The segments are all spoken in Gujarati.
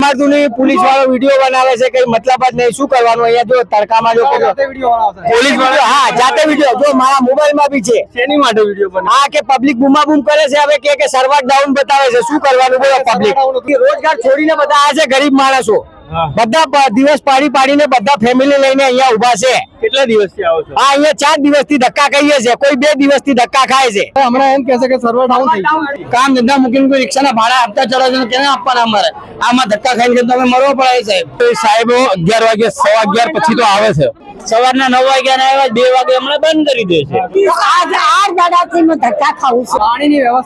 દેખાતું નહીં, પોલીસ વાળો વિડીયો બનાવે છે, કઈ મતલબ જ નહીં. શું કરવાનું અહીંયા? જો તડકામાં જો પોલીસ વાળો, હા જાતે વિડીયો, જો મારા મોબાઈલ માં બી છે. શેની માટે વિડીયો બનાવે? હા કે પબ્લિક બૂમાબૂમ કરે છે. હવે કે સર્વર ડાઉન બતાવે છે. શું કરવાનું બોલો? પબ્લિક રોજગાર છોડીને બધા આ છે, ગરીબ માણસો બધા દિવસ પાડીને બધા ફેમિલી લઈને અહીંયા ઉભા છે. કેટલા દિવસથી આવો છો? હા, અહીંયા 4 દિવસથી ધક્કા ખાઈએ છે, કોઈ 2 દિવસથી ધક્કા ખાય છે. હમણાં એમ કહે છે કે સર્વર ડાઉન થઈ ગયું. કામ ધંધા મૂકીને કોઈ રિક્ષાના ભાડા આપતા ચલો છો, કેને આપવાના? અમારે આમાં ધક્કા ખાઈને તમે મરવો પડે છે. સાહેબો 11 વાગે 11:15 પછી તો આવે છે. સવારના 9 વાગ્યા ના આવ્યા, 2 વાગે હમણાં બંધ કરી દે છે. આજ 8 દાડાથી હું ધક્કા ખાઉં છું.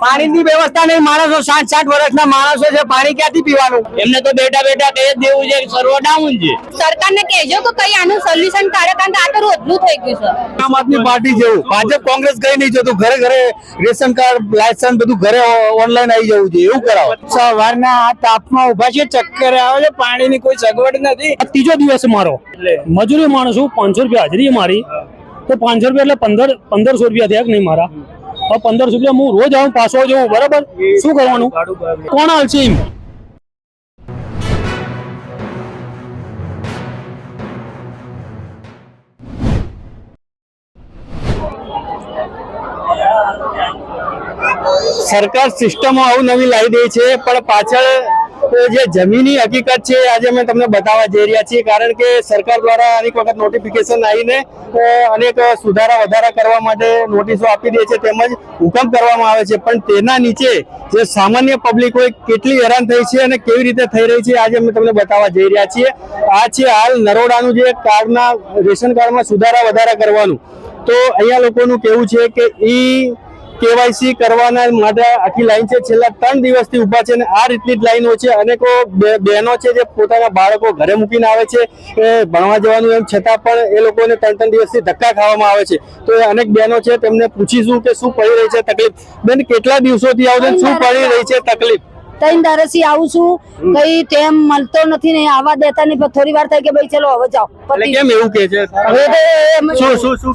પાણીની વ્યવસ્થા નહીં. માણસો 60 વર્ષના માણસો છે, પાણી ક્યાંથી પીવાનું? એમને તો બેઠા કહી દેવું છે સર્વર ડાઉન છે. સરકારને કહેજો કે કઈ આનું સોલ્યુશન કાઢે, કારણ કે આ તો રોજનું થઈ ગયું છે. આમ આદમી પાર્ટી જેવું ભાજપ કોંગ્રેસ કઈ નહીં જતું. ઘરે ઘરે રેશન કાર્ડ, લાયસન્સ બધું ઘરે ઓનલાઈન આવી જવું છે. એવું કરાવો. સવારના આ તાપમાં ઉભા છે, ચક્કર આવે છે, પાણીની કોઈ સગવડ નથી. ત્રીજો દિવસ મારો મજૂરી માણસ છું, 500 રૂપિયા હાજરી મારી, તો 500 રૂપિયા એટલે 1500 રૂપિયા થયા નહીં મારા. હવે 1500 રૂપિયા હું રોજ આવું, પાછો જવું, બરાબર? શું કરવાનું? કોણ હાલશે એમ? સરકાર સિસ્ટમો આવું નવી લાવી દે છે, પણ પાછળ જે જમીની હકીકત છે આજે અમે તમને બતાવવા જઈ રહ્યા છીએ. કારણ કે સરકાર દ્વારા અનેક વખત નોટિફિકેશન આવીને અનેક સુધારા વધારા કરવા માટે નોટિસો આપી દે છે, તેમજ હુકમ કરવામાં આવે છે. પણ તેના નીચે જે સામાન્ય પબ્લિક હોય કેટલી હેરાન થઈ છે અને કેવી રીતે થઈ રહી છે આજે અમે તમને બતાવવા જઈ રહ્યા છીએ. આ છે હાલ નરોડાનું જે કાર્ડના રેશન કાર્ડમાં સુધારા વધારા કરવાનું. તો અહીંયા લોકોનું કેવું છે કે કેવાયસી કરવાના માટે આખી લાઈન છે. છેલ્લા 3 દિવસથી ઉભા છે અને આ રીતની જ લાઈનો છે. અનેકો બહેનો છે જે પોતાના બાળકો ઘરે મૂકીને આવે છે ભણવા જવાનું, એમ છતાં પણ એ લોકોને 3 દિવસથી ધક્કા ખાવામાં આવે છે. તો એ અનેક બહેનો છે, તેમને પૂછીશું કે શું પડી રહી છે તકલીફ. બેન, કેટલા દિવસોથી આવો છો? શું પડી રહી છે તકલીફ? 3 દાડાથી આવું છું, કઈ ટાઈમ મળતો નથી ને આવા દેતા નહીં. થોડી વાર થાય કે ભાઈ ચલો હવે જાઓ. કેમ એવું કે છે?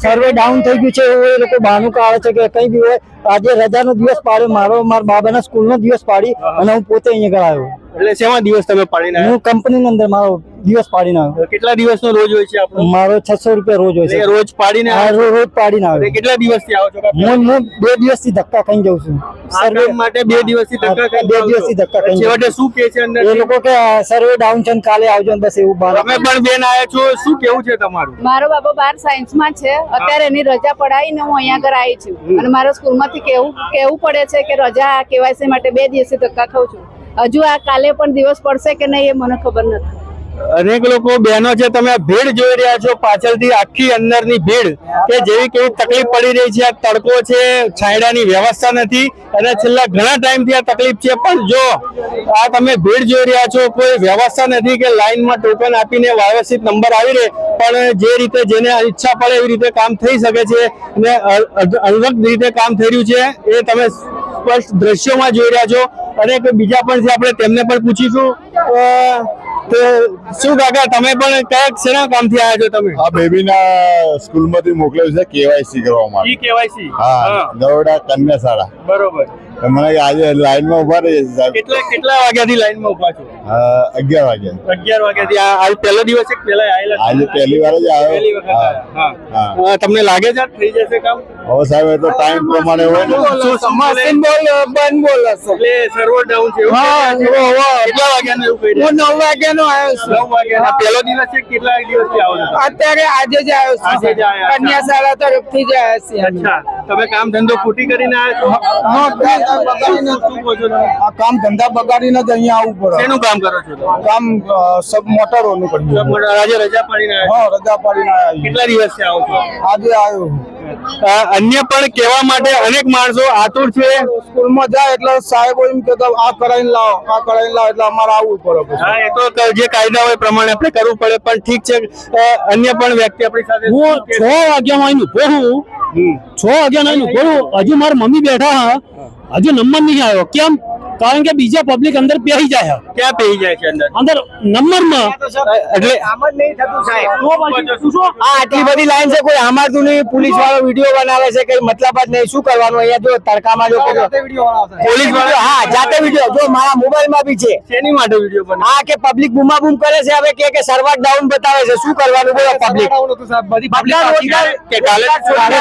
સર્વે ડાઉન થઈ ગયું છે એ લોકો બહાનું કાઢે છે કે કઈ બી હોય. આજે રજાનો દિવસ પાડ્યો, મારા બાબાના સ્કૂલનો દિવસ પાડી અને હું પોતે અહીંયા કરાયો. એટલે શેમાં દિવસ તમે પાડીને? હું કંપનીની અંદર મારો દિવસ પાડીને આવ્યો. કેટલા દિવસનો રોજ હોય છે આપણો? મારો 600 રૂપિયા રોજ હોય છે. રોજ પાડીને? રોજ પાડીને આવ્યો. કેટલા દિવસથી આવો છો? હું 2 દિવસથી ધક્કા ખાઈને જાઉં છું. સર્વે માટે 2 દિવસથી ધક્કા ખાઈને? 2 દિવસથી ધક્કા ખાઈને. છેવટે શું કહે છે અંદર? એ લોકો કે સર્વે ડાઉન છે, કાલે આવજો. બસ એવું બહાર. તમે પણ બેન આવ્યા છો, શું કેવું છે તમારું? મારો બાબો 12 સાયન્સમાં છે, અત્યારે એની રજા પડાવીને હું અહીંયા આગળ આવી છું. અને મારા સ્કૂલમાંથી કેવું પડે છે કે રજા કેવાયસી માટે 2 દિવસથી ધક્કા ખાઉં છું. હજુ આ કાલે પણ દિવસ પડશે કે નહીં એ મને ખબર નથી. અનેક લોકો બહેનો છે, તમે આ ભીડ જોઈ રહ્યા છો પાછળથી, આખી અંદરની ભીડ કે જેવી કેવી તકલીફ પડી રહી છે. આ તડકો છે, છાંયડાની વ્યવસ્થા નથી અને છેલ્લા ઘણા ટાઈમથી આ તકલીફ છે. પણ જો આ તમે ભીડ જોઈ રહ્યા છો, કોઈ વ્યવસ્થા નથી કે લાઈનમાં ટોકન આપીને વ્યવસ્થિત નંબર આવી રહે. પણ જે રીતે જેને ઈચ્છા પડે એવી રીતે કામ થઈ શકે છે અને અલગ રીતે કામ થઈ રહ્યું છે એ તમે સ્પષ્ટ દ્રશ્યોમાં જોઈ રહ્યા છો. અને બીજા પણ છે, આપણે તેમને પણ પૂછીશું. તો શું કાકા, તમે પણ કયા શેના કામથી આવ્યા છો? તમે આ બેબીના સ્કૂલમાંથી મોકલ્યું છે કેવાયસી કરવા માટે. કેવાયસી? હા, નરોડા કન્યા શાળા. બરોબર. મને આજે લાઈનમાં ઉભા રહી છે સાહેબ. કેટલા વાગ્યાથી લાઈનમાં ઉભા છો? 11 વાગ્યા. 11 વાગ્યાથી. આ પહેલો દિવસ એક પહેલા આવેલા? આજે પહેલી વાર જ આવ્યો. હા, તમને લાગે છે થઈ જશે કામ? હવે સાહેબ એ તો ટાઈમ પ્રમાણે હોય ને. બંધ બોલ એટલે સર્વર ડાઉન છે. કેટલા વાગ્યાનું એવું કહી રહ્યા? 9 વાગ્યાનો આવ્યો છું. 9 વાગ્યાનો પહેલો દિવસ છે. કેટલા દિવસથી આવો છો? અત્યારે આજે જ આવ્યો છું. કન્યા શાળા તરફથી જ આવ્યા છીએ. અચ્છા, તમે કામ ધંધો ખૂટી કરીને આવ્યા છો? હા, કામ ધંધા બગાડીને જ અહીંયા આવવું પડે. શેનું કામ કરો છો? કામ સબ મોટરોનું કર્યું. આજે રજા પાડીને આવ્યા? હા, રજા પાડીને આવ્યા. કેટલા દિવસથી આવો છો? આજે આવ્યો. અન્ય પણ કહેવા માટે અનેક માણસો આતુર છે. સ્કૂલમાં જાય એટલે સાહેબો એમ કહેતા આ કરાવીને લાવો, આ કરાવીને લાવો, એટલે અમારે આવવું પડે. હા, એ તો જે કાયદા હોય પ્રમાણે આપણે કરવું પડે. પણ ઠીક છે, અન્ય પણ વ્યક્તિ આપણી સાથે. હું 6 વાગ્યામાં આવીને ઉભો છું. 6 વાગ્યામાં આવીને ઉભો છું. હજુ મારા મમ્મી બેઠા હા, હજુ નંબર નહીં આવ્યો. કેમ? કારણ કે બીજા પબ્લિક અંદર બેસી જાય છે. ક્યાં પેઈ જાય છે અંદર નંબરમાં. એટલે આ આટલી બધી લાઈન છે, કોઈ આમાતું નહીં. પોલીસ વાળો વિડીયો બનાવે છે, કઈ મતલબ જ નહીં. શું કરવાનું અહીંયા? જો તડકામાં જો પોલીસ વાળો જાતે વિડીયો જો મારા મોબાઈલ માં બી છે. શેની માટે વિડીયો બનાવે? હા, કે પબ્લિક બૂમાબૂમ કરે છે. હવે કે સર્વર ડાઉન બતાવે છે. શું કરવાનું બોલો? પબ્લિક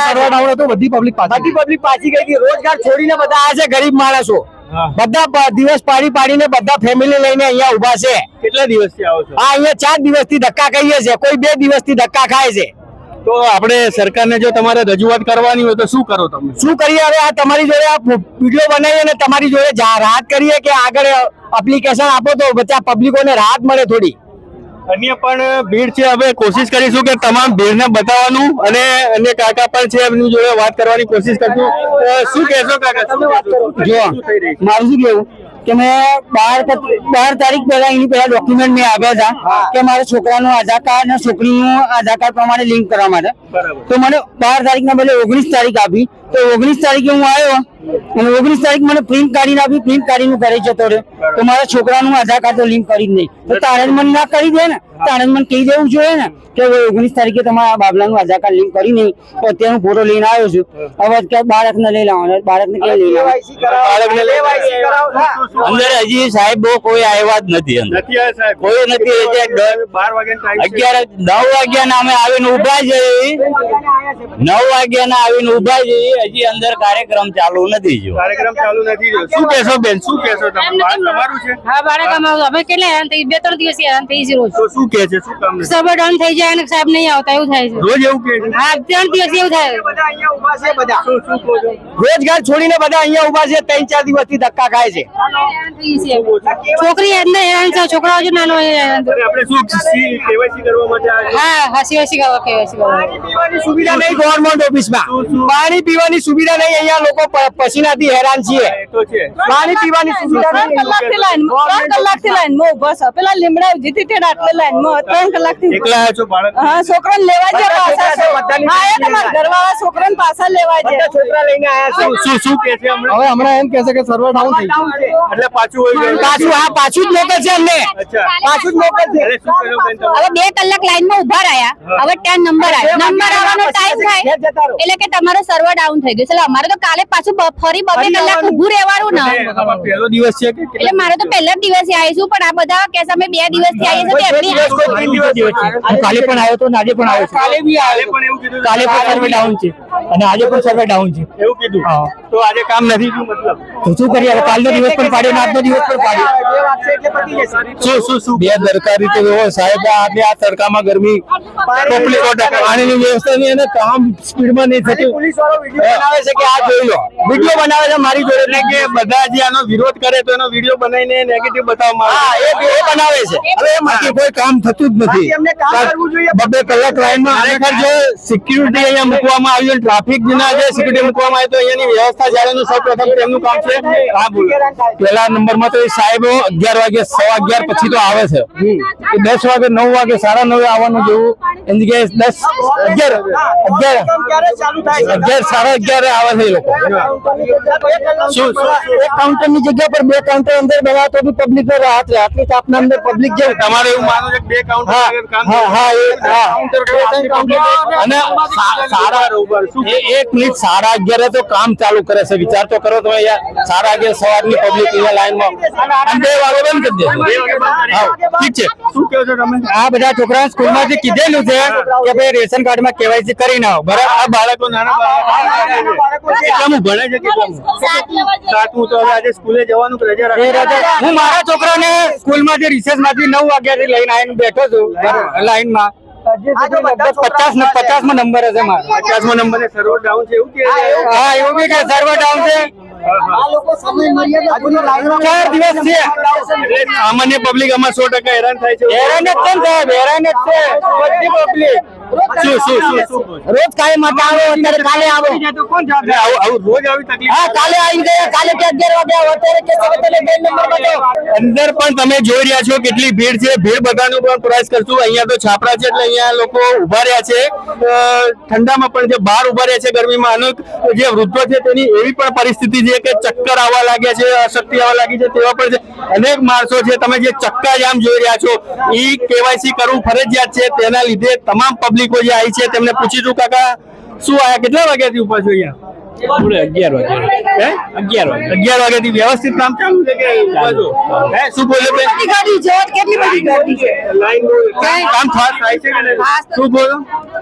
સર્વર ડાઉન હતું, બધી પબ્લિક પાછી ગઈ હતી. રોજગાર છોડીને બધા આ છે ગરીબ માણસો. બધા દિવસ પાડીને બધા ફેમિલી લઈને અહીંયા ઉભા છે. કેટલા દિવસથી આવો છો? હા, અહીંયા 4 દિવસથી ધક્કા ખાઈએ છે. કોઈ 2 દિવસથી ધક્કા ખાય છે. તો આપણે સરકારને જો તમારે રજૂઆત કરવાની હોય તો શું કરો તમે? શું કરીએ હવે? આ તમારી જોડે આ વિડીયો બનાવીએ ને તમારી જોડે રાહત કરીએ કે આગળ એપ્લિકેશન આપો તો બધા પબ્લિકોને રાહત મળે થોડી. અન્ય પણ ભીડ છે. હવે કોશિશ કરીશું કે તમામ ભીડને બતાવવાનું અને અન્ય કાકા પણ છે એમની જોડે વાત કરવાની કોશિશ કરશું. શું કહેશો કાકા? જો મારું શું કેવું કે મેં 12 તારીખ પહેલા એની પહેલા ડોક્યુમેન્ટ મેં આવ્યા હતા કે મારા છોકરાનું આધાર કાર્ડ અને છોકરીનું આધાર કાર્ડ પ્રમાણે લિંક કરવા માટે. તો મને 12 તારીખના બદલે 19 તારીખ આપી. તો 19 તારીખે હું આવ્યો અને 19 તારીખ મને પ્રિન્ટ કાઢીને આપી. પ્રિન્ટ કાઢીને ઘરે જતો રહ્યો. તો મારા છોકરાનું આધાર કાર્ડ તો લિંક કરી જ નહીં. તો તારે જ મને ના કરી દે ને. તારે જ મને કહી દેવું જોઈએ ને કે 19 તારીખે તમારા બાબલાનું આધાર કાર્ડ લિંક કરી નહીં. તો અત્યારે હું ફોટો લઈને આવ્યો છું. હવે કે બાળકને લઈ લાવવાનો. બાળકને ક્યાં લઈ લાવવાનો? અંદર હજી સાહેબ કોઈ આવ્યા જ નથી. અંદર કોઈ નથી. 9 વાગ્યાના અમે આવીને ઉભા છે. 9 વાગ્યાના આવીને ઉભા છે. હજી અંદર કાર્યક્રમ ચાલુ નથી. શું કહેશો બેન? શું કહેશો તમે? તમારું છે? હા, બાળક અમારું. અમે કેટલા હેરાન થઈ 2-3 દિવસ હેરાન થઈ છે. રોજ તો શું કહે છે? શું કામ નથી? સર્વર ડાઉન થઈ જાય અને સાહેબ નહીં આવતા એવું થાય છે. રોજ એવું કહે છે? હા, 3 દિવસ એવું થાય. રોજગાર છોડીને બધા અહીંયા ઉભા છે. 3-4 દિવસથી ધક્કા ખાય છે. છોકરી અંદર હેરાન છે. છોકરાઓ જો નાનો હેરાન છે. આપણે શું કેવાયસી કરવા માટે હા, હસી કરવા કેવાયસી કરવા. પીવાની સુવિધા નહીં ગવર્મેન્ટ ઓફિસમાં. પાણી પીવાની સુવિધા નહીં. અહીંયા લોકો પસીનાથી હેરાન છીએ. પાણી પીવાની સુવિધા નહીં. 3 કલાકથી લાઈનમાં ઉભા છે. પેલા લીમડા જીતી ટેડ આટલે લાઈનમાં 3 કલાકથી એકલા છો બાળક? હા, છોકરાને લેવા જાય પાછા. હા, એ તમારા ઘરવાળા છોકરાને પાછા લેવા જાય. છોકરા લઈને આયા છો. શું કહે છે? હવે હમણાં એમ કહે છે કે સર્વર ડાઉન થઈ ગયું એટલે પાછું પાછું જ મોકલ છે અમને. પાછું જ મોકલ છે. હવે 2 કલાક લાઈનમાં ઉભા રહ્યા. હવે 10 નંબર આવ્યો. નંબર આવવાનો ટાઈમ થાય એટલે કે તમારો સર્વર ડાઉન થઈ ગયું. એટલે અમારે તો કાલે પાછું ફરી 2 કલાક ઊભું રહેવાનું ને. પહેલો દિવસ છે કે એટલે મારે તો પહેલા જ દિવસે આવીશું પણ આ બધા કે અમે 2 દિવસથી આવીએ છીએ તો એમની કાલે પણ આવ્યો તો આજે પણ આવ્યો. કાલે બી આવે પણ એવું કીધું કાલે પણ સર્વર ડાઉન છે અને આજે પણ સર્વર ડાઉન છે. એવું કીધું. તો આજે કામ નથી થયું મતલબ. તો શું કરીએ? હવે કાલનો દિવસ પણ પાડ્યો ને આજનો દિવસ પણ પાડ્યો. શું બેદરકારી તો એવો સાહેબ. આપણે આ તડકામાં ગરમી પાણીની વ્યવસ્થા નહીં અને કામ સ્પીડમાં નહીં થતું. પોલીસ વાળો વિડીયો બનાવે છે કે આ જોઈ લો. વિડીયો બનાવે છે મારી જોડે એટલે કે બધા જે આનો વિરોધ કરે તો એનો વિડીયો બનાવીને નેગેટિવ બતાવવામાં આવે. એ બનાવે છે. હવે એમાંથી કોઈ કામ થતું જ નથી. એમને કામ કરવું જોઈએ. 2 કલાક લાઈનમાં ખરેખર જો સિક્યુરિટી અહીંયા મૂકવામાં આવ્યું, ટ્રાફિક ના જે સિક્યુરિટી મૂકવામાં આવે તો અહીંયાની વ્યવસ્થા જાળવવાનું સૌપ્રથમ તેમનું કામ છે. હા, બોલો. પેલા નંબરમાં તો એ સાહેબો 11 વાગે 11:15 પછી તો આવે છે. 10 વાગે 9 વાગે 9:30 આવવાનું જેવું એની જગ્યાએ 10 11 11 આવે છે એ લોકો. શું એક કાઉન્ટરની જગ્યા પર 2 કાઉન્ટર અંદર બનાવો તો બી પબ્લિક ને રાહત રહે. આટલી તાપના અંદર પબ્લિક જે તમારે એવું માનવું છે કે 2 કાઉન્ટર કામ અને એક મિનિટ 11:30 તો કામ ચાલુ કરે છે. વિચાર તો કરો તમે યાર. 11:30 સવારની પબ્લિક અહીંયા લાઈનમાં 2 વાગે બંધ કરી દે. ઠીક છે. શું કહો છો તમે? આ બધા છોકરા સ્કૂલમાંથી કીધેલું છે કે ભાઈ રેશન કાર્ડમાં કેવાયસી કરીને આવો. બરાબર. આ બાળકો નાના બાળકો કેટલામું ભણે છે? કેટલામું? 7મું. તો હવે આજે સ્કૂલે જવાનું રજા રાખી. હું મારા છોકરાને સ્કૂલમાંથી રિસેસમાંથી 9 વાગ્યાથી લઈને આવીને બેઠો છું લાઈનમાં. 50 માં નંબર હશે મારો. 50મો નંબર ને સર્વર ડાઉન છે એવું કે? હા, એવું બી કે સર્વર ડાઉન છે. 4 દિવસ છે. એટલે સામાન્ય પબ્લિક આમાં 100% હેરાન થાય છે. હેરાન જ છે ને સાહેબ, હેરાન જ છે બધી પબ્લિક. રોજ કાલે માટે આવો, અત્યારે કાલે આવો. રોજ આવી તકલીફ હા, કાલે આવી ગયા, કાલે કે 11 વાગે આવો, અત્યારે કે છે કે તમે 2 નંબર બતાવો. અંદર પણ તમે જોઈ રહ્યા છો કેટલી ભીડ છે. ભીડ બધાનો પણ પ્રયાસ કરશું. અહીંયા તો છાપરા છે એટલે અહીંયા લોકો ઉભા રહ્યા છે. ઠંડામાં પણ જે બહાર ઉભા રહ્યા છે ગરમીમાં, અનેક જે વૃદ્ધો છે તેની એવી પણ પરિસ્થિતિ છે કે ચક્કર આવવા લાગ્યા છે, અશક્તિ આવવા લાગી છે તેવા પણ છે. અનેક માણસો છે, તમે જે ચક્કા જામ જોઈ રહ્યા છો, ઈ કેવાયસી કરવું ફરજિયાત છે. તેના લીધે તમામ પબ્લિકો જે આવી છે તેમને પૂછીશું, કાકા શું આયા, કેટલા વાગ્યાથી ઉભા છો અહીંયા? 11 વાગે. 11 વાગ્યાથી વ્યવસ્થિત કામ ચાલુ છે કે ઉભા છો? શું બોલો બેન? ગાડી જો કેટલી બધી ગાડી છે. કામ ફાસ્ટ થાય છે કે નહીં? શું બોલો?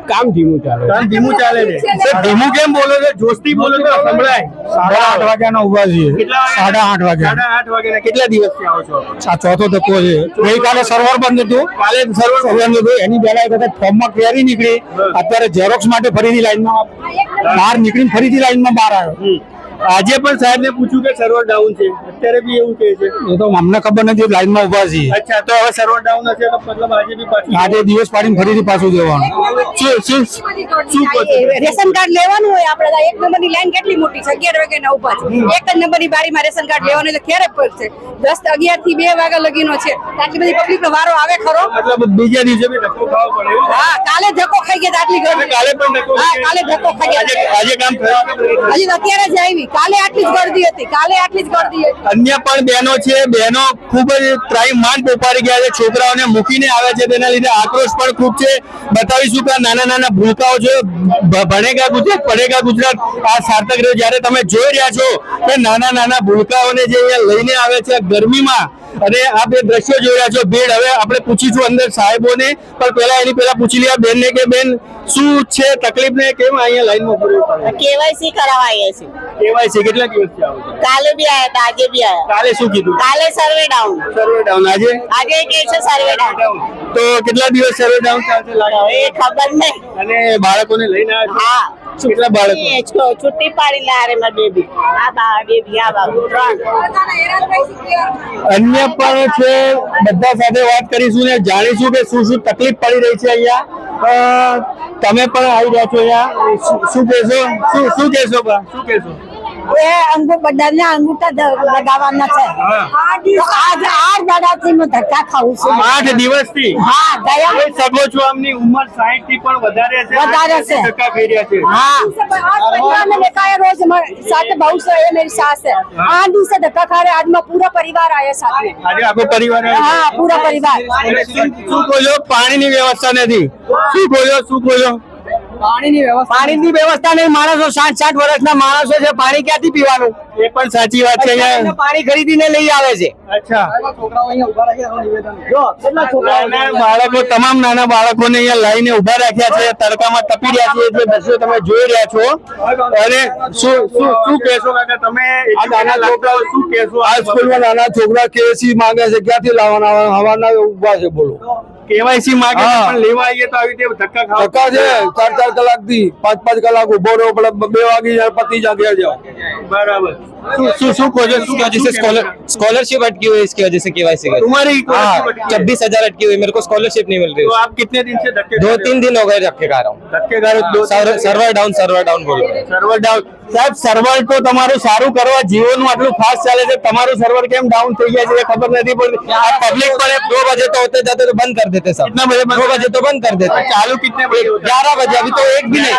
કામ ધીમું ચાલે. કામ ધીમું ચાલે છે. સર, ધીમું કેમ બોલો છો? જોશથી બોલો તો સંભળાય. 8:30 વાગ્યાના ઉભા છીએ. કેટલા વાગે? 8:30 વાગ્યાના. કેટલા દિવસથી આવો છો? આ ચોથો ધક્કો છે. ગઈકાલે સર્વર બંધ હતું. કાલે સર્વર બંધ હતું. એની પહેલા એક વખત ફોર્મમાં ક્વેરી નીકળી. અત્યારે ઝેરોક્સ માટે ફરીથી લાઈનમાં બહાર નીકળીને ફરીથી લાઈનમાં બહાર આવ્યો. આજે પણ સાહેબ ને પૂછ્યું કે સર્વર ડાઉન છે, અત્યારે બી એવું કહે છે. એ તો અમને ખબર નથી, લાઈનમાં ઉભા છીએ. અચ્છા, તો હવે સર્વર ડાઉન હશે તો મતલબ આજે બી પાછું આજે દિવસ પાડીને ફરીથી પાછું જવાનું. શું કહો છો? રેશન કાર્ડ લેવાનું હોય આપણે, 1 નંબરની લાઈન કેટલી મોટી છે, 11 વાગ્યાના ઉભા છે. 1 જ નંબરની બારીમાં રેશન કાર્ડ લેવાનું એટલે ક્યારે પડશે? 10 11 થી 2 વાગ્યા લગીનો છે. આટલી બધી પબ્લિક નો વારો આવે ખરો? મતલબ બીજા દિવસે બી ધક્કો ખાવો પડે એવું? હા, કાલે ધક્કો ખાઈ ગયા આટલી ગરમી. કાલે પણ ધક્કો હા, કાલે ધક્કો ખાઈ ગયા. આજે કામ થયું? હજી તો અત્યારે જ આવી. કાલે આટલી જ ગર્દી હતી, કાલે આટલી જ ગર્દી હતી. અન્ય પણ બહેનો છે, બહેનો ખૂબ જ ત્રાહિમામ પોપારી ગયા છે, છોકરાઓને મૂકીને આવે છે, તેના લીધે આક્રોશ પણ ખૂબ છે. બતાવીશું કે નાના નાના ભૂલકાઓ છે, ભણેગા ગુજરાત પડેગા ગુજરાત આ સાર્થક રહ્યો. જ્યારે તમે જોઈ રહ્યા છો કે નાના નાના ભૂલકાઓને જે અહીંયા લઈને આવે છે ગરમીમાં, અને આ બે દ્રશ્યો જોઈ રહ્યા છો, ભીડ. હવે આપણે પૂછીશું અંદર સાહેબોને, પણ પહેલા પૂછી લઈએ બેન ને કે બેન શું છે તકલીફ ને કેમ અહીંયા લાઈનમાં ઉભું રહેવું પડે? केवाईसी करवाए છે. કેવાયસી કેટલા દિવસથી આવો છો? કાલે भी आया था, આજે भी आया. કાલે શું કીધું? કાલે સર્વે ડાઉન. સર્વે ડાઉન. આજે આજે કે છે સર્વે ડાઉન. તો કેટલા દિવસ સર્વે ડાઉન ચાલશે લાગે? એ ખબર નહીં. અને બાળકોને લઈને આવ્યા છો? હા, કેટલા બાળકો? એ છુટ્ટી પાડી લે રે મારી બેબી. આ બા બેબી આ બાબુ 3. અન્ય પણ છે, બધા સાથે વાત કરીશું ને જાણીશું કે શું શું તકલીફ પડી રહી છે અહીંયા. તમે પણ આવી રહ્યા છો અહીંયા, શું કહેશો? શું કહેશો બા? શું કહેશો? એ અંગૂઠ બધાના અંગૂઠા લગાવવાના છે. તો આજ 8 દાડાથી હું ધક્કા ખાઉં છું. 8 દિવસથી? હા, ગયા જોઈ શકો છો આમની ઉંમર 60 થી પણ વધારે છે. વધારે છે. ધક્કા ખાઈ રહ્યા છે. हाँ, आज मैंने देखा है रोज साथ बहू से है, मेरी सास है. 8 दिन से धक्का खा रहे हैं. आज में पूरा परिवार आया साथ में. આજે આખો પરિવાર આવ્યો છે. हाँ, पूरा परिवार. શું બોલો? પાણીની વ્યવસ્થા નથી. શું બોલો? પાણીની વ્યવસ્થા નહીં. માણસો 60 વર્ષના માણસો છે, પાણી ક્યાંથી પીવાનું? એ પણ સાચી વાત છે. અહીંયા પાણી ખરીદીને લઈ આવે છે. અચ્છા, નાના બાળકો, તમામ નાના બાળકોને અહીંયા લાઈને ઉભા રાખ્યા છે, તડકામાં તપી રહ્યા છે. જે દ્રશ્યો તમે જોઈ રહ્યા છો. અને શું કહેશો કાકા તમે? આ નાના છોકરાઓ શું કહેશો? આ સ્કૂલમાં નાના છોકરા કેસી માંગે છે, ક્યાંથી લાવવાના? હવાના ઉભા છે, બોલો. કેવાયસી માંગે છે, હા. પણ લેવા આવીએ તો આવી રીતે ધક્કા ખાવા ધક્કા છે. 4 કલાક થી 5 કલાક ઉભો રહ્યો પડે. 2 વાગી જાય, પતિ જા ઘેર જાઓ. બરાબર. શું કહો છો? શું जिसे स्कॉलरशिप अटकी हुई है, इसकी वजह से केवाईसी का तुम्हारी हाँ 26,000 अटकी हुई, मेरे को स्कॉलरशिप नहीं मिल रही. तो आप कितने दिन से धक्के 2-3 दिन हो गए धक्के खा रहा हूँ. धक्के खा रहे हो? सर्वर डाउन बोल रहे हैं. Server down. સાહેબ, સર્વર તો તમારું સારું કરવા જીવનનું આટલું ફાસ્ટ ચાલે છે, તમારું સર્વર કેમ ડાઉન થઈ ગયા છે એ ખબર નથી પડતી. આ પબ્લિક पब्लिक पर 2 बजे तो होते जाते तो बंद कर देते सब. कितना बजे बंद? 2 बजे तो बंद कर देते. चालू कितने बजे होता है? 11 बजे, अभी तो एक भी नहीं.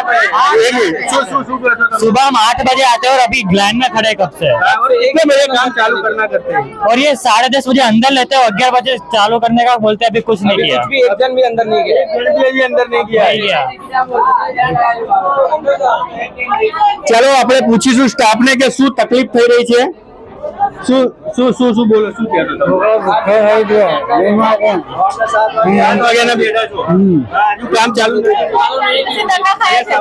एक मिनट. શું કરો છો તમે? सुबह हम 8 बजे आते हैं और अभी लाइन में खड़े कब से. और कितने बजे काम चालू करना करते हैं? और ये 10:30 बजे अंदर लेते हैं, 11 बजे चालू करने का बोलते हैं. अभी कुछ नहीं अभी किया. कुछ भी एक जन भी अंदर नहीं गया. एक जन भी अंदर नहीं किया नहीं किया. ચલો આપણે પૂછીશું સ્ટાફ ને કે શું તકલીફ થઈ રહી છે. શું બોલો? શું કહેતો તમે? 8 વાગ્યાના બેઠા છો. હા, હજુ કામ ચાલુ નથી. ધક્કા ખાયા છે.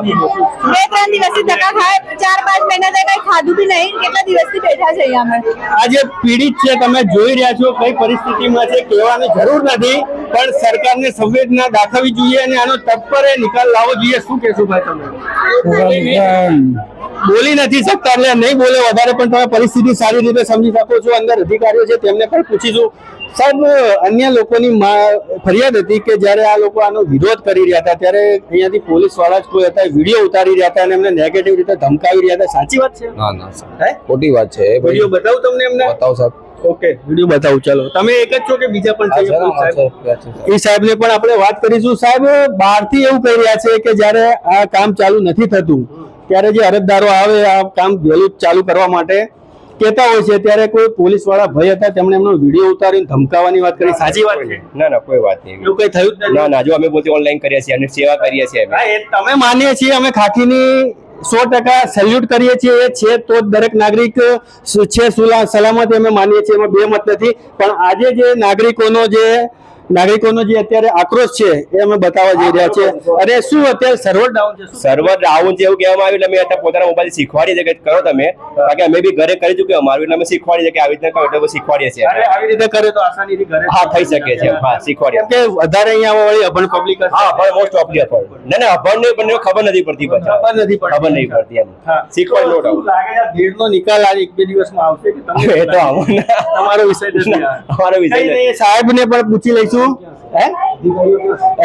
2-3 દિવસથી ધક્કા ખાય. 4-5 મહિના થી કઈ ખાધું બી નહીં. કેટલા દિવસથી બેઠા છે અહીંયા અમે. આ જે પીડિત છે, તમે જોઈ રહ્યા છો કઈ પરિસ્થિતિમાં છે, કહેવાની જરૂર નથી, પણ સરકારને સંવેદના દાખવવી જોઈએ અને આનો તત્પરે નિકાલ લાવવો જોઈએ. શું કહેશો ભાઈ તમે? બોલી નથી શકતા એટલે નહીં બોલે વધારે, પણ તમે પરિસ્થિતિ સારી રીતે સમજી શકો છો. અંદર અધિકારીઓ છે, તેમને પણ પૂછીશું સાહેબ અન્ય લોકોની ફરિયાદ હતી કે જ્યારે આ લોકો આનો વિરોધ કરી રહ્યા હતા ત્યારે અહીંયાથી પોલીસ વાળા જ કોઈ હતા વિડીયો ઉતારી રહ્યા હતા અને એમને નેગેટિવ રીતે ધમકાવી રહ્યા હતા. સાચી વાત છે? ના ના સાહેબ, હે? ખોટી વાત છે એ વિડીયો બતાવું તમને એમને? બતાવો સાહેબ. ઓકે, વિડીયો બતાવું. ચાલો, તમે એક જ છો કે બીજા પણ છે? સાહેબ એ સાહેબને પણ આપણે વાત કરીશું. સાહેબ બહારથી એવું કહી રહ્યા છે કે જ્યારે આ કામ ચાલુ નથી થતું ત્યારે જે અરજદારો આવે આ કામ વહેલું ચાલુ કરવા માટે કહેતા હોય છે ત્યારે કોઈ પોલીસ વાળા ભાઈ હતા તેમણે એમનો વિડીયો ઉતારીને ધમકાવવાની વાત કરી. સાચી વાત છે? ના ના કોઈ વાત નહીં. એવું કઈ થયું જ નથી? ના ના, જો અમે પોતે ઓનલાઈન કરીએ છીએ અને સેવા કરીએ છીએ અમે. હા, એ તમે માનીએ છીએ અમે ખાખીની 100% સેલ્યુટ કરીએ છીએ. એ છે તો જ દરેક નાગરિક છે સલામત અમે માનીએ છીએ, એમાં બે મત નથી. પણ આજે જે નાગરિકોનો જે અત્યારે આક્રોશ છે એ અમે બતાવવા જઈ રહ્યા છે. અને શું અત્યારે સર્વર ડાઉન છે? સર્વર ડાઉન છે એવું કહેવામાં આવ્યું એટલે અમે અત્યારે પોતાના મોબાઈલ શીખવાડીએ છીએ કે કરો તમે, કારણ કે અમે બી ઘરે કરી ચૂક્યા અમારું, એટલે અમે શીખવાડીએ કે આવી રીતે કરો એટલે શીખવાડીએ છીએ. અરે આવી રીતે કરે તો આસાનીથી ઘરે હા થઈ શકે છે. હા શીખવાડીએ. કેમ કે વધારે અહીંયા વળી અભણ પબ્લિક હા પણ મોસ્ટ ઓફલી અફોર્ડ. ના ના અભણ નહીં પણ ખબર નથી પડતી પછી. ખબર નથી પડતી. ખબર નહીં પડતી એમ. હા, શીખવાડ નો ડાઉટ. લાગે છે ભીડનો નિકાલ આજે એક બે દિવસમાં આવશે કે તમને એ તો આવો ને. તમારો વિષય નથી આ. અમારો વિષય કઈ નથી. નહીં, સાહેબને પણ પૂછી લઈશું. હે,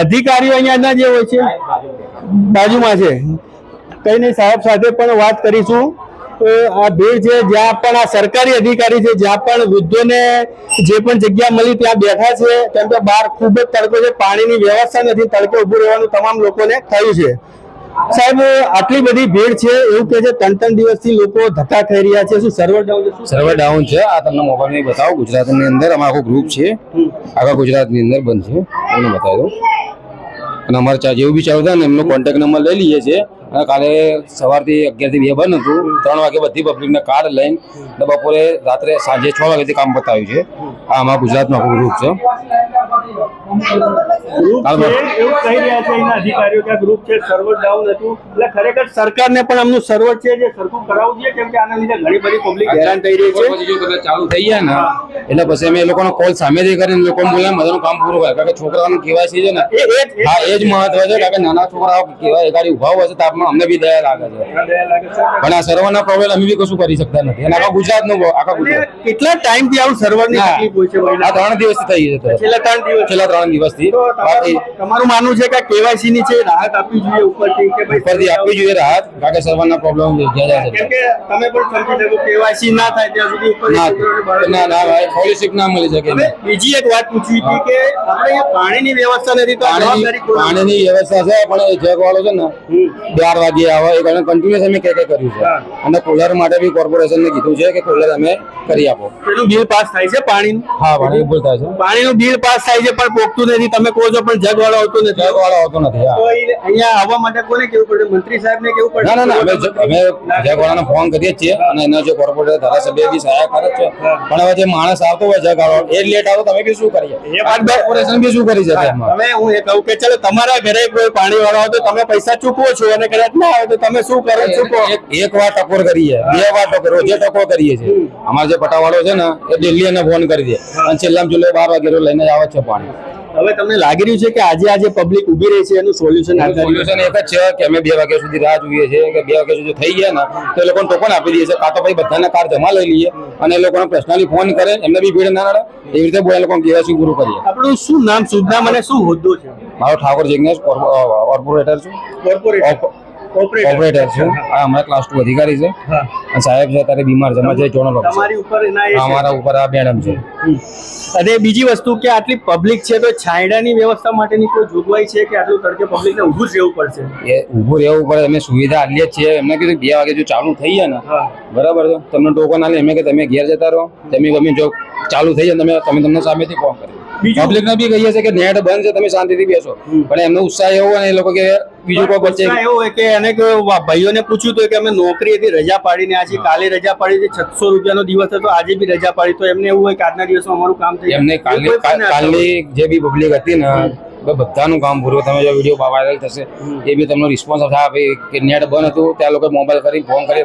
અધિકારીઓ અહીંયાના જે હોય છે બાજુમાં છે, કઈ નહીં સાહેબ સાથે પણ વાત કરીશું. આ ભીડ છે જ્યાં પણ આ સરકારી અધિકારી છે, જ્યાં પણ વૃદ્ધોને જે પણ જગ્યા મળી ત્યાં બેઠા છે, કેમ કે બહાર ખૂબ જ તડકો છે, પાણીની વ્યવસ્થા નથી, તડકે ઉભું રહેવાનું તમામ લોકોને થયું છે. સાહેબ આટલી બધી ભીડ છે એવું કે છે 3-3 દિવસથી લોકો ધક્કા ખાઈ રહ્યા છે. શું સર્વર ડાઉન છે? સર્વર ડાઉન છે. આ તમને મોબાઈલ માં બતાવો. ગુજરાતની અંદર અમારું આખું ગ્રુપ છે, આખા ગુજરાતની અંદર બંધ છે. તમને બતાવી દઉં. અને અમારે જેવું બી ચાલુ થાય ને એમનો કોન્ટેક્ટ નંબર લઈ લઈએ છીએ. અને કાલે સવારથી 11 થી 2 બંધ હતું. 3 વાગે બધી પબ્લિકને કાર્ડ લઈને બપોરે રાત્રે સાંજે 6 વાગ્યાથી કામ બતાવ્યું છે. આ અમારા ગુજરાતનું આખું ગ્રુપ છે. એવું કહી રહ્યા છે એના અધિકારીઓ કે ગ્રુપ છે, સર્વર ડાઉન હતું. એટલે ખરેખર સરકારને પણ આમનું સર્વર છે જે સરખું કરાવવું જોઈએ, કેમ કે આના લીધે ઘણી બધી પબ્લિક હેરાન થઈ રહી છે. પછી જો કદાચ ચાલુ થઈ જાય ને એટલે પછી અમે એ લોકોનો કોલ સામેથી કરીને લોકોને બોલાવીને બધાનું કામ પૂરું કરે. કારણ કે છોકરાઓનું કેવાયસી છે ને હા એ જ મહત્વ છે. કારણ કે નાના છોકરાઓ કેવાય ગાડી ઉભા હોય છે તો આપણે અમને બી દયા લાગે છે. પણ આ સર્વરના પ્રોબ્લેમ અમે બી કશું કરી શકતા નથી. અને આખા ગુજરાતનું કેટલા ટાઈમથી આવું સર્વરની તકલીફ હોય છે? આ 3 દિવસથી થઈ છે. છેલ્લા 3 દિવસથી તમારું માનવું છે કે કેવાયસી ની છે રાહત આપવી જોઈએ ઉપરથી કે ભાઈ ઉપરથી આપવી જોઈએ રાહત? કારણ કે સર્વરના પ્રોબ્લેમ જ્યાં કેમ કે તમે પણ સમજી શકો કેવાયસી ના થાય ત્યાં સુધી ઉપર ના ભાઈ ફોલિસિપ ના મળી શકે. બીજી એક વાત પૂછવી હતી કે આપણે અહીંયા પાણીની વ્યવસ્થા નથી તો પાણીની વ્યવસ્થા છે પણ એ જગ વાળો છે ને 12 વાગે આવે એ કારણ કન્ટિન્યુઅસ અમે કે કર્યું છે. અને કુલર માટે બી કોર્પોરેશન ને કીધું છે કે કુલર અમે કરી આપો. પેલું બિલ પાસ થાય છે પાણીનું? હા પાણી બિલ થાય છે. પાણીનું બિલ પાસ થાય છે પણ પોગતું નથી. તમે કહો છો પણ જગ વાળો આવતો નથી. જગ વાળો આવતો નથી. તો અહીંયા આવવા માટે કોને કેવું પડે? મંત્રી સાહેબ ને કેવું પડે? ના અમે જગ વાળાને ફોન કરીએ છીએ અને એના જે કોર્પોરેટર ધારાસભ્ય બી સહાય કરે છે. પણ હવે જે માણસ આવતો હોય જગ વાળો એ લેટ આવો તમે બી શું કરીએ? એ વાત કોર્પોરેશન બી શું કરી શકે એમાં? હવે હું એ કહું કે ચલો તમારા ઘરે કોઈ પાણી વાળો આવે તો તમે પૈસા ચૂકવો છો અને કદાચ ના આવે તો તમે શું કરો? ચૂકવો. એક વાર ટકોર કરીએ, 2 વાર ટકોર, રોજે ટકોર કરીએ છીએ. અમારો જે પટાવાળો છે ને એ દિલ્હી એને ફોન કરી દે અને છેલ્લામાં છેલ્લે 12 વાગે લઈને આવે છે પાણી. હવે તમને લાગી રહ્યું છે કે આજે પબ્લિક ઉભી રહી છે એનું સોલ્યુશન સોલ્યુશન એક જ છે કે અમે 2 વાગ્યા સુધી રાહ જોઈએ છીએ કે 2 વાગ્યા સુધી થઈ ગયા ને તો એ લોકોને ટોકન આપી દઈએ છીએ. કાં તો પછી બધાના કાર્ડ જમા લઈ લઈએ અને એ લોકોને પર્સનલી ફોન કરે, એમને બી ભીડ ના નડે એવી રીતે બોલે લોકોને કેવાયસી પૂરું કરીએ. આપણું શું નામ શુભનામ અને શું હોદ્દો છે? મારો ઠાકોર જિગ્નેશ, કોર્પોરેટર છું. ઓપરેટર છું. આ અમારા ક્લાસ 2 અધિકારી છે. અને સાહેબ છે ત્યારે બીમાર છે. અમારે જોનલ તમારી ઉપર અમારા ઉપર આ મેડમ છે. અને બીજી વસ્તુ કે આટલી પબ્લિક છે તો છાંયડાની વ્યવસ્થા માટેની કોઈ જોગવાઈ છે કે આટલું તડકે પબ્લિકને ઊભું જ રહેવું પડશે? એ ઊભું રહેવું પડે. અમે સુવિધા આપીએ જ છીએ. એમને કીધું 2 વાગે જો ચાલુ થઈ જાય ને બરાબર છે તમને ટોકન આલે. એમ કે તમે ઘેર જતા રહો, તમે જો ચાલુ થઈ જાય તમને સામેથી ફોન કરી. પબ્લિક ને બી કહીએ છીએ કે નેટ બંધ છે તમે શાંતિથી બેસો. પણ એમનો ઉત્સાહ એવો અને એ લોકો કે બીજું કોઈ બચે એવું હોય કે એને ભાઈઓને પૂછ્યું તો કે અમે નોકરી હતી રજા પાડીને આજે કાલે રજા પાડી 600 રૂપિયાનો દિવસ હતો આજે બી રજા પાડી. તો એમને એવું હોય કે આજના દિવસમાં અમારું કામ થઈ એમને કાલની જે બી પબ્લિક હતી ને બધાનું કામ પૂરું. તમે જો વિડીયો વાયરલ થશે એ બી તમને રિસ્પોન્સ થાય ભાઈ કે નેટ બંધ હતું ત્યાં લોકો મોબાઈલ કરી ફોન કરી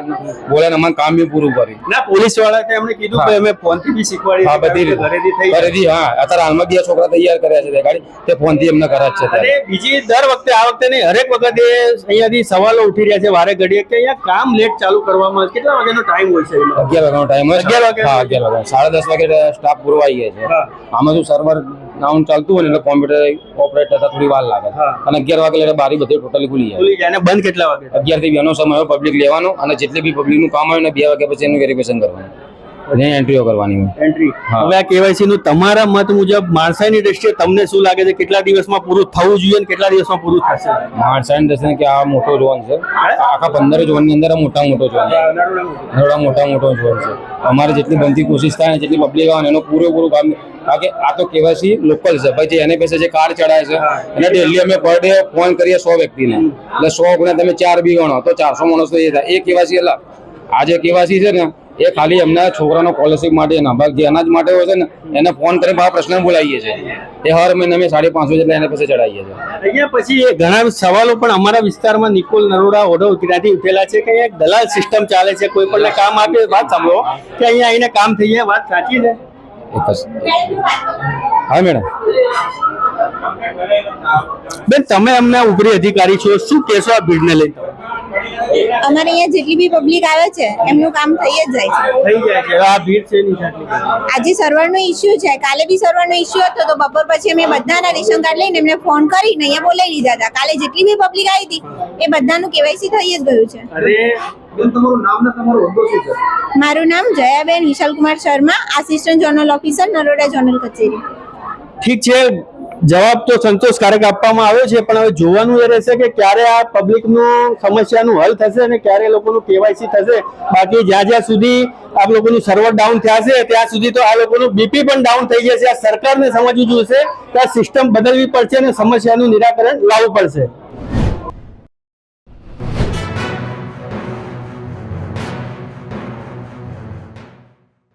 બોલે ને અમારું કામ બી પૂરું કર્યું. ના પોલીસ વાળા કે એમણે કીધું કે અમે ફોન થી બી શીખવાડી હા બધી રીતે ઘરેથી થઈ જાય. ઘરેથી હા અત્યારે હાલમાં 2 છોકરા તૈયાર કર્યા છે તે ગાડી તે ફોન થી એમને કરે જ છે અને બીજી દર વખતે આ વખતે નહીં હરેક વખતે અહીંયાથી સવાલો ઉઠી રહ્યા છે વારે ઘડીએ કે અહીંયા કામ લેટ ચાલુ કરવામાં કેટલા વાગ્યાનો ટાઈમ હોય છે એનો? 11 વાગ્યાનો ટાઈમ હોય 11 વાગે? હા 11 વાગે 10:30 વાગે સ્ટાફ પૂરો આવી જાય છે. હા. આમાં શું સર્વર ડાઉન ચાલતું હોય ને એટલે કોમ્પ્યુટર ઓપરેટ થતા થોડી વાર લાગે છે. હા. અને 11 વાગે એટલે બારી બધી ટોટલી ખુલી જાય. ખુલી જાય અને બંધ કેટલા વાગે? 11 થી 2 નો સમય હોય પબ્લિક લેવાનો અને જેટલી બી પબ્લિક નું કામ હોય ને 2 વાગ્યા પછી એનું વેરિફિકેશન કરવાનું અને એન્ટ્રીઓ કરવાની હોય. એન્ટ્રી. હા. હવે આ કેવાયસી નું તમારા મત મુજબ માણસાઈની દ્રષ્ટિએ તમને શું લાગે છે કેટલા દિવસમાં પૂરું થવું જોઈએ અને કેટલા દિવસમાં પૂરું થશે? માણસાઈની દર્શન કે આ મોટો ઝોન છે આખા 15 ઝોન ની અંદર આ મોટો ઝોન છે. ઘણા મોટો ઝોન છે. અમારે જેટલી બનતી કોશિશ થાય ને જેટલી પબ્લિક આવે ને એનું પૂરેપૂરું કામ કારણ કે આ તો કેવાયસી લોકલ છે ભાઈ જે એને પાસે જે કાર્ડ ચડાય છે એને ડેલી અમે પર ડે ફોન કરીએ 100 વ્યક્તિને એટલે 100 ગુણ્યા તમે 4 બી ગણો તો 400 માણસ તો એ થાય. એ કેવાયસી એટલે આ જે કેવાયસી છે ને એ ખાલી એમના છોકરાનો સ્કોલરશીપ માટે ના બાકી જે અનાજ માટે હોય છે ને એને ફોન કરી આ પ્રશ્ન બોલાવીએ છીએ. એ હર મહિને અમે 550 જેટલા એને પાસે ચડાવીએ છીએ. અહીંયા પછી એ ઘણા સવાલો પણ અમારા વિસ્તારમાં નિકોલ નરોડા ઓઢવ ત્યાંથી ઉઠેલા છે કે અહીંયા એક દલાલ સિસ્ટમ ચાલે છે કોઈ પણ કામ આપે વાત સાંભળો કે અહીંયા આવીને કામ થઈ જાય વાત સાચી છે? હા મેડમ બેન તમે અમને ઉપરી અધિકારી છો શું કહેશો આ ભીડને લઈને? અમારે અહીંયા જેટલી બી પબ્લિક આવે છે એમનું કામ થઈ જ જાય છે. થઈ જાય છે આ ભીડ છે નહીં આટલી બધી. આજે સર્વરનો ઇસ્યુ છે, કાલે બી સર્વરનો ઇસ્યુ હતો તો બપોર પછી અમે બધાના રેશન કાર્ડ લઈને એમને ફોન કરીને અહીંયા બોલાવી લીધા હતા. કાલે જેટલી બી પબ્લિક આવી હતી એ બધાનું કેવાયસી થઈ જ ગયું છે. અરે બેન તમારું નામ ને તમારો હોદ્દો શું છે? મારું નામ Jayaben Vishalkumar Sharma, assistant zonal officer, Naroda zonal કચેરી. ઠીક છે જવાબ તો સંતોષકારક આપવામાં આવ્યો છે પણ હવે જોવાનું એ રહેશે કે ક્યારે આ પબ્લિકનું સમસ્યાનું હલ થશે અને ક્યારે લોકોનું કેવાયસી થશે. બાકી જ્યાં સુધી આ લોકોનું સર્વર ડાઉન થયા છે ત્યાં સુધી તો આ લોકોનું બીપી પણ ડાઉન થઈ જશે. આ સરકારને સમજવું જોઈશે કે આ સિસ્ટમ બદલવી પડશે અને સમસ્યાનું નિરાકરણ લાવવું પડશે.